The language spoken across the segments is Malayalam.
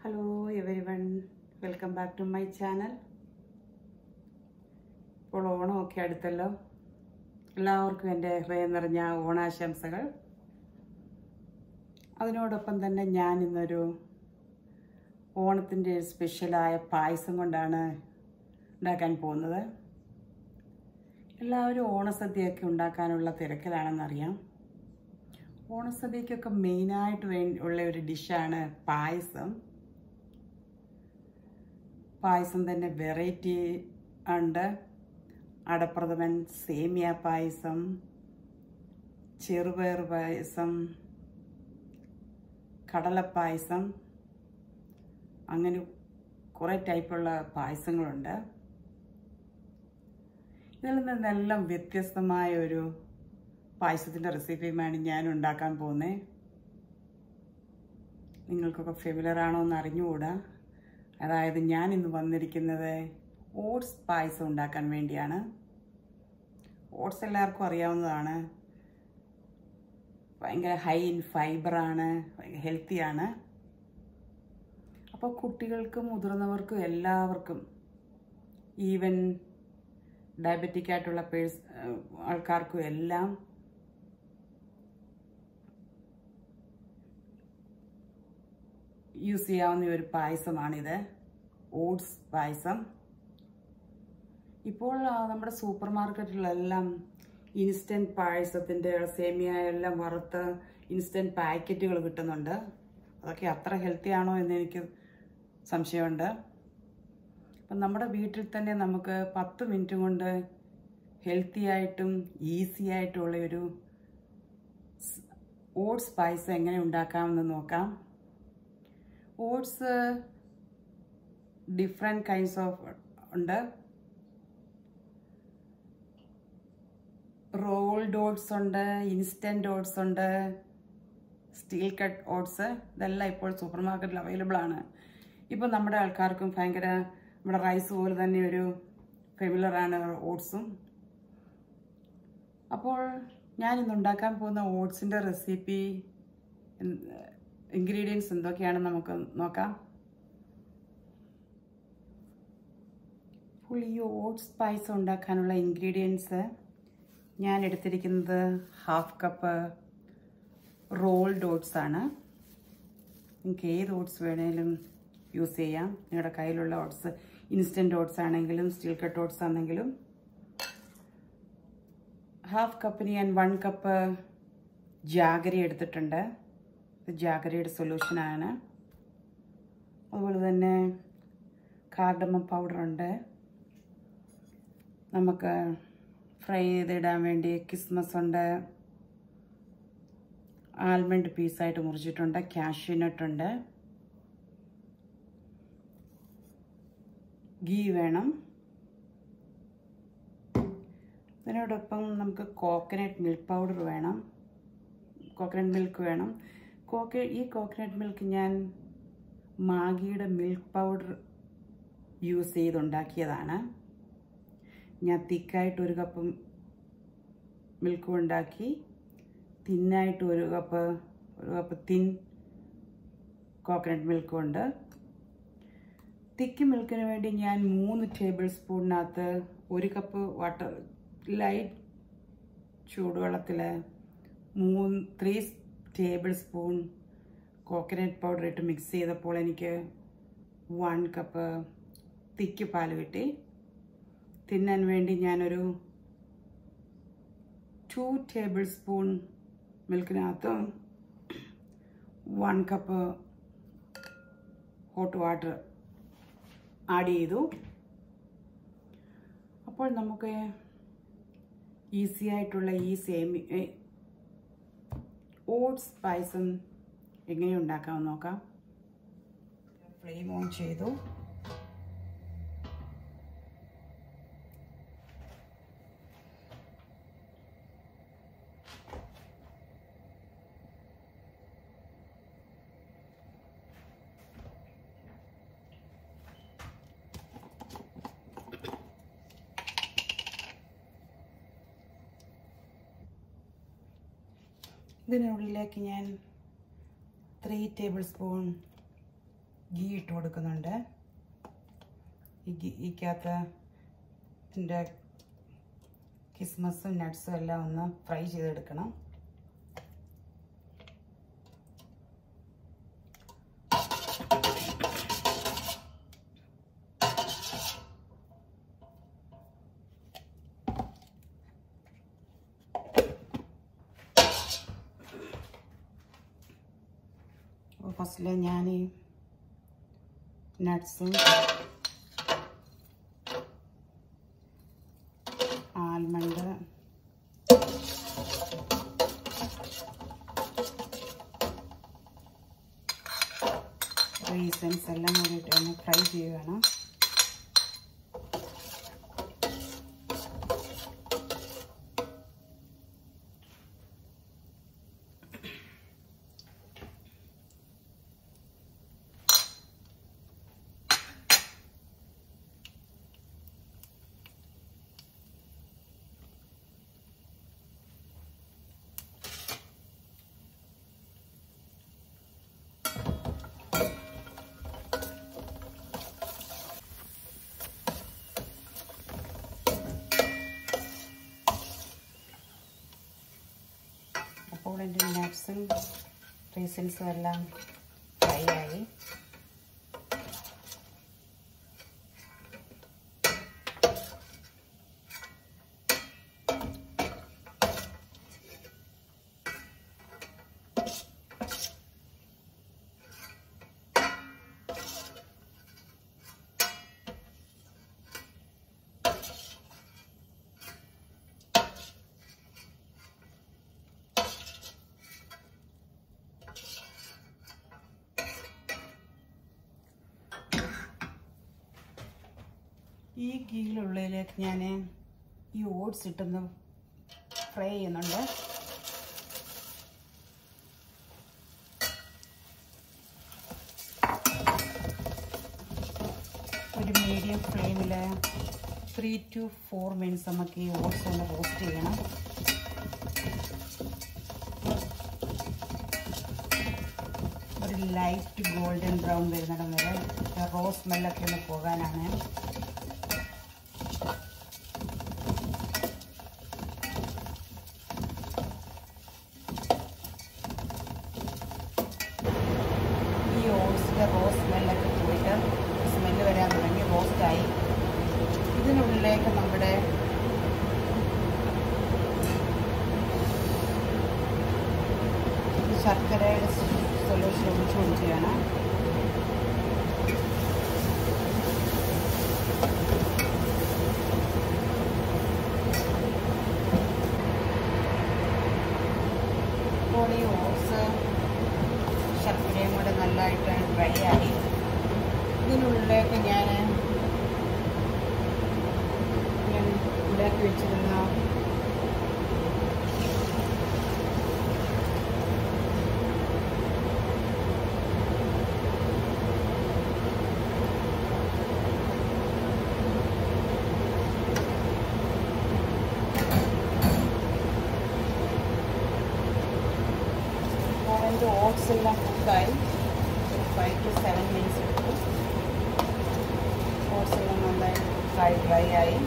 Hello everyone, welcome back to my channel. ഇപ്പോൾ ഓണമൊക്കെ അടുത്തല്ലോ. എല്ലാവർക്കും എൻ്റെ ഹൃദയം നിറഞ്ഞ ഓണാശംസകൾ. അതിനോടൊപ്പം തന്നെ ഞാൻ ഇന്നൊരു ഓണത്തിൻ്റെ സ്പെഷ്യലായ പായസം കൊണ്ടാണ് ഉണ്ടാക്കാൻ പോകുന്നത്. എല്ലാവരും ഓണസദ്യയൊക്കെ ഉണ്ടാക്കാനുള്ള തിരക്കിലാണെന്നറിയാം. ഓണസദ്യക്കൊക്കെ മെയിനായിട്ട് ഉള്ള ഒരു ഡിഷാണ് പായസം. പായസം തന്നെ വെറൈറ്റി ഉണ്ട്. അടപ്രഥമൻ, സേമിയ പായസം, ചെറുപയർ പായസം, കടലപ്പായസം, അങ്ങനെ കുറേ ടൈപ്പുള്ള പായസങ്ങളുണ്ട്. ഇതിൽ നിന്നെല്ലാം വ്യത്യസ്തമായ ഒരു പായസത്തിൻ്റെ റെസിപ്പിയുമാണ് ഞാൻ ഉണ്ടാക്കാൻ പോകുന്നത്. നിങ്ങൾക്കൊക്കെ ഫെമിലർ ആണോ എന്ന് അറിഞ്ഞുകൂടാ. അതായത് ഞാൻ ഇന്ന് വന്നിരിക്കുന്നത് ഓട്സ് പായസം ഉണ്ടാക്കാൻ വേണ്ടിയാണ്. ഓട്സ് എല്ലാവർക്കും അറിയാവുന്നതാണ്. ഭയങ്കര ഹൈ ഇൻ ഫൈബറാണ്, ഹെൽത്തിയാണ്. അപ്പോൾ കുട്ടികൾക്കും മുതിർന്നവർക്കും എല്ലാവർക്കും, ഈവൻ ഡയബറ്റിക് ആയിട്ടുള്ള ആൾക്കാർക്കും എല്ലാം യൂസ് ചെയ്യാവുന്ന ഒരു പായസമാണിത്, ഓട്സ് പായസം. ഇപ്പോൾ നമ്മുടെ സൂപ്പർ മാർക്കറ്റിലെല്ലാം ഇൻസ്റ്റൻറ്റ് പായസത്തിൻ്റെ സേമിയ എല്ലാം വറുത്ത് ഇൻസ്റ്റൻറ്റ് പാക്കറ്റുകൾ കിട്ടുന്നുണ്ട്. അതൊക്കെ അത്ര ഹെൽത്തി ആണോ എന്ന് എനിക്ക് സംശയമുണ്ട്. അപ്പം നമ്മുടെ വീട്ടിൽ തന്നെ നമുക്ക് 10 മിനിറ്റ് കൊണ്ട് ഹെൽത്തി ആയിട്ടും ഈസി ആയിട്ടുള്ള ഒരു ഓട്സ് പായസം എങ്ങനെ ഉണ്ടാക്കാമെന്ന് നോക്കാം. ഓട്സ് ഡിഫറെൻറ്റ് കൈൻഡ്സ് ഓഫ് ഉണ്ട്. റോൾഡ് ഓട്സ് ഉണ്ട്, ഇൻസ്റ്റൻറ്റ് ഓട്സ് ഉണ്ട്, സ്റ്റീൽ കട്ട് ഓട്സ്. ഇതെല്ലാം ഇപ്പോൾ സൂപ്പർ മാർക്കറ്റിൽ അവൈലബിൾ ആണ്. ഇപ്പോൾ നമ്മുടെ ആൾക്കാർക്കും ഭയങ്കര നമ്മുടെ റൈസ് പോലെ തന്നെ ഒരു ഫെമിലറാണ് ഓട്സും. അപ്പോൾ ഞാനിന്ന് ഉണ്ടാക്കാൻ പോകുന്ന ഓട്സിൻ്റെ റെസിപ്പി, ഇൻഗ്രീഡിയൻസ് എന്തൊക്കെയാണെന്ന് നമുക്ക് നോക്കാം. അപ്പോൾ ഈ ഓട്സ് പായസം ഉണ്ടാക്കാനുള്ള ഇൻഗ്രീഡിയൻസ് ഞാൻ എടുത്തിരിക്കുന്നത് 1/2 കപ്പ് റോൾഡ് ഓട്സ് ആണ്. നിങ്ങൾക്ക് ഏത് ഓട്സ് വേണേലും യൂസ് ചെയ്യാം. നിങ്ങളുടെ കയ്യിലുള്ള ഓട്സ്, ഇൻസ്റ്റൻറ്റ് ഓട്സ് ആണെങ്കിലും സ്റ്റീൽ കട്ട് ഓട്സ് ആണെങ്കിലും. 1/2 കപ്പിന് ഞാൻ 1 കപ്പ് ജാഗരി എടുത്തിട്ടുണ്ട്. ഇത് ജാഗരിയുടെ സൊല്യൂഷനാണ്. അതുപോലെ തന്നെ കാർഡമം പൗഡറുണ്ട്. നമുക്ക് ഫ്രൈ ചെയ്തിടാൻ വേണ്ടി കിസ്മസ് ഉണ്ട്, ആൽമണ്ട് പീസായിട്ട് മുറിച്ചിട്ടുണ്ട്, കാഷ്യൂ നട്ടുണ്ട്, ഗീ വേണം. ഇതിനോടൊപ്പം നമുക്ക് കോക്കനട്ട് മിൽക്ക് പൗഡർ വേണം, കോക്കനട്ട് മിൽക്ക് വേണം. ഈ കോക്കനട്ട് മിൽക്ക് ഞാൻ മാഗിയുടെ മിൽക്ക് പൗഡർ യൂസ് ചെയ്തുണ്ടാക്കിയതാണ്. ഞാൻ തിക്കായിട്ട് 1 കപ്പ് മിൽക്ക് ഉണ്ടാക്കി, തിന്നായിട്ട് 1 കപ്പ് തിൻ കോക്കനട്ട് മിൽക്ക് ഉണ്ട്. തിക്ക് മിൽക്കിന് വേണ്ടി ഞാൻ 3 ടേബിൾ സ്പൂണിനകത്ത് 1 കപ്പ് വാട്ടർ ലൈറ്റ് ചൂടുവെള്ളത്തിൽ 3 ടേബിൾ സ്പൂൺ കോക്കനട്ട് പൗഡർ ഇട്ട് മിക്സ് ചെയ്തപ്പോൾ എനിക്ക് 1 കപ്പ് തിക്ക് പാൽ കിട്ടി. തിന്നാൻ വേണ്ടി ഞാനൊരു 2 ടേബിൾ സ്പൂൺ മിൽക്കിനകത്ത് 1 കപ്പ് ഹോട്ട് വാട്ടർ ആഡ് ചെയ്തു. അപ്പോൾ നമുക്ക് ഈസി ആയിട്ടുള്ള ഈ ഓട്സ് പായസം എങ്ങനെ ഉണ്ടാക്കാമെന്ന് നോക്കാം. ഫ്ലെയിം ഓൺ ചെയ്തു. ഇതിനുള്ളിലേക്ക് ഞാൻ 3 ടേബിൾ സ്പൂൺ ഗീ ഇട്ട് കൊടുക്കുന്നുണ്ട്. ഈക്കകത്ത് ഇതിൻ്റെ കിസ്മസും നട്ട്സും എല്ലാം ഒന്ന് ഫ്രൈ ചെയ്തെടുക്കണം. ഫസ്റ്റിൽ ഞാൻ ഈ നട്ട്സും ആൽമണ്ട് റീസൺസ് എല്ലാം കൂടിയിട്ട് ഒന്ന് ഫ്രൈ ചെയ്യുകയാണ്. അപ്പോൾ എൻ്റെ നട്ട്സും റീസൺസും എല്ലാം ഫ്രൈ ആയി. ഈ ഗീയിലുള്ളിലേക്ക് ഞാൻ ഈ ഓട്സ് ഇട്ടൊന്ന് ഫ്രൈ ചെയ്യുന്നുണ്ട്. ഒരു മീഡിയം ഫ്ലെയിമിൽ 3 to 4 മിനിറ്റ്സ് നമുക്ക് ഈ ഓട്സ് ഒന്ന് റോസ്റ്റ് ചെയ്യണം. ഒരു ലൈറ്റ് ഗോൾഡൻ ബ്രൗൺ വരുന്നിടം വരെ റോസ് സ്മെല്ലൊക്കെ ഒന്ന് പോകാനാണ്. റോസ് സ്മെല്ലൊക്കെ പോയിട്ട് സ്മെല്ല് വരാൻ തുടങ്ങി, റോസ്റ്റായി. ഇതിനുള്ളിലേക്ക് നമ്മുടെ ശർക്കരയുടെ സൊല്യൂഷൻ ഒഴിച്ചു കൊടുക്കുകയാണ്. അപ്പോൾ ഈ ഓട്സ് ശർക്കരയും കൂടെ നല്ലതായിട്ട് ഡ്രൈ ആയി. ഇതിനുള്ളിലേക്ക് ഞാൻ ഉണ്ടാക്കി വെച്ചിരുന്ന ഓട്സ് എല്ലാം കുക്കായി 5 to 7 മിനിറ്റ്സ് എടുത്തു. ഓട്സ് എല്ലാം നന്നായി ഡ്രൈ ആയി.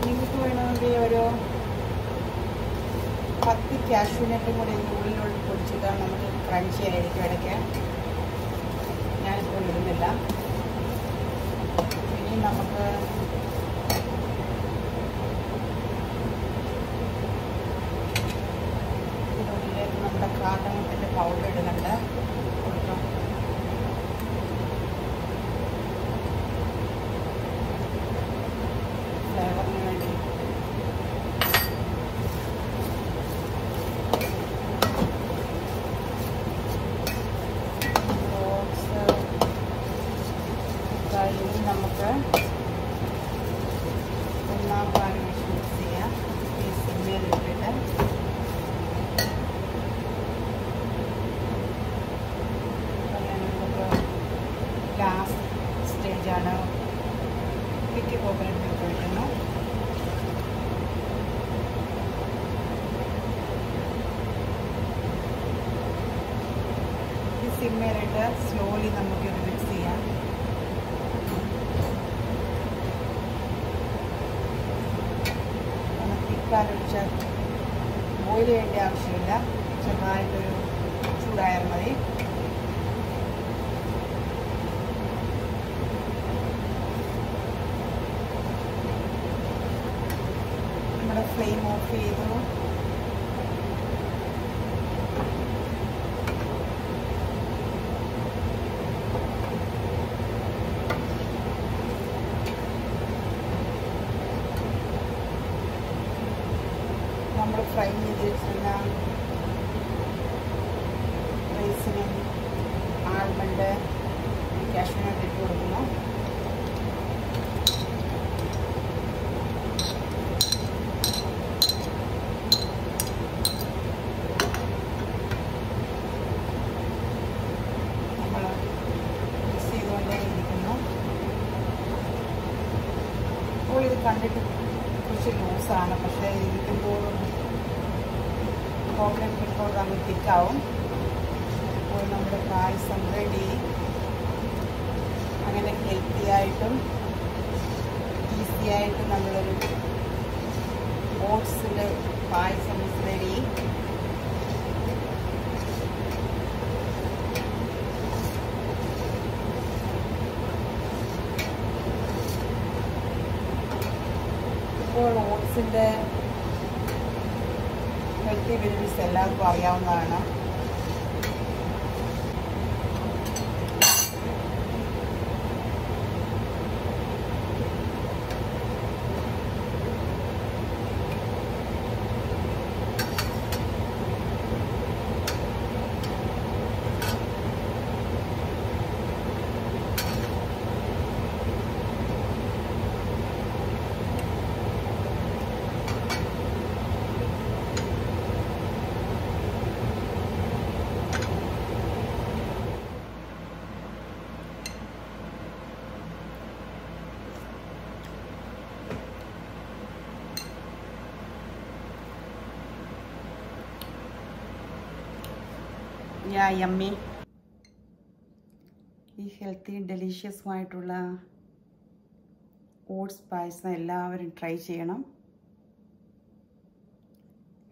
നിങ്ങൾക്ക് വേണമെങ്കിൽ ഒരു 10 കാഷ്യൂനട്ടും കൂടി ഉള്ളിലുള്ള പൊടിച്ചിട്ടാൽ നമുക്ക് ക്രഞ്ചി ആയിരിക്കും ഇടയ്ക്ക്. ഞാനിപ്പോൾ ഇടുന്നില്ല. ഇനി നമുക്ക് ഇതിനുള്ളിലേക്ക് നമ്മുടെ കാർഡമത്തിൻ്റെ പൗഡർ ഇടുന്നുണ്ട്. കൊടുക്കാം. ഫ്ലേവറിന് വേണ്ടി ഓട്സ് കഴിഞ്ഞ് നമുക്ക് ഒന്നാം പാല് മിക്സ് ചെയ്യാം. ഈ സിമ്മയിലിട്ടിട്ട് ലാസ്റ്റ് സ്റ്റേജാണ് പിക്കി കോക്കനട്ട് മിൽക്ക് ഒഴിക്കുന്നു. ഈ സിമ്മയിലിട്ട് സ്ലോലി നമുക്കിത് മിക്സ് ചെയ്യാം. തിക്കാലൊഴിച്ച് ബോയിൽ ചെയ്യേണ്ട ആവശ്യമില്ല. ചെറുതായിട്ടൊരു ചൂടായാൽ മതി. നമ്മുടെ ഫ്ലെയിം ഓഫ് ചെയ്തു. നമ്മൾ ഫ്രൈ ചെയ്ത് വെച്ചിരുന്ന റൈസിനും ആൽമണ്ട് കാഷ്യൂനട്ട് ഇട്ട് കൊടുക്കുന്നു. നമ്മൾ മിക്സ് ചെയ്തുകൊണ്ടേ ഇരിക്കുന്നു. അപ്പോൾ ഇത് കണ്ടിട്ട് കുറച്ച് ലൂസാണ്, പക്ഷേ ഇരിക്കുമ്പോൾ കോക്കനട്ട് മിൽക്കോട് നമ്മൾ തിക്കാവും. അപ്പോൾ നമ്മുടെ പായസം റെഡി. അങ്ങനെ ഹെൽത്തി ആയിട്ടും ഈസി ആയിട്ടും നമ്മളൊരു ഓട്സിൻ്റെ പായസം റെഡി. ഇപ്പോൾ ഓട്സിൻ്റെ ഹെൽത്തി ബെനിഫിറ്റ്സ് എല്ലാവർക്കും അറിയാവുന്നതാണ്. യമ്മി. ഈ ഹെൽത്തി ഡെലീഷ്യസുമായിട്ടുള്ള ഓട്സ് പായസം എല്ലാവരും ട്രൈ ചെയ്യണം.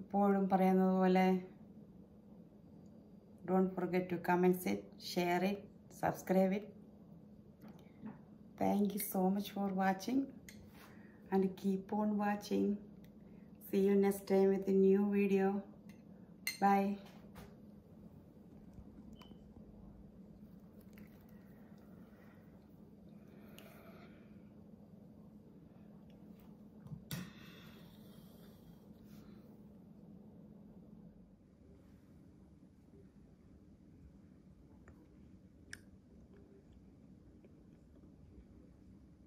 എപ്പോഴും പറയുന്നത് പോലെ don't forget to comment it, share it, subscribe it. Thank you so much for watching and keep on watching. See you next time with a new video. Bye.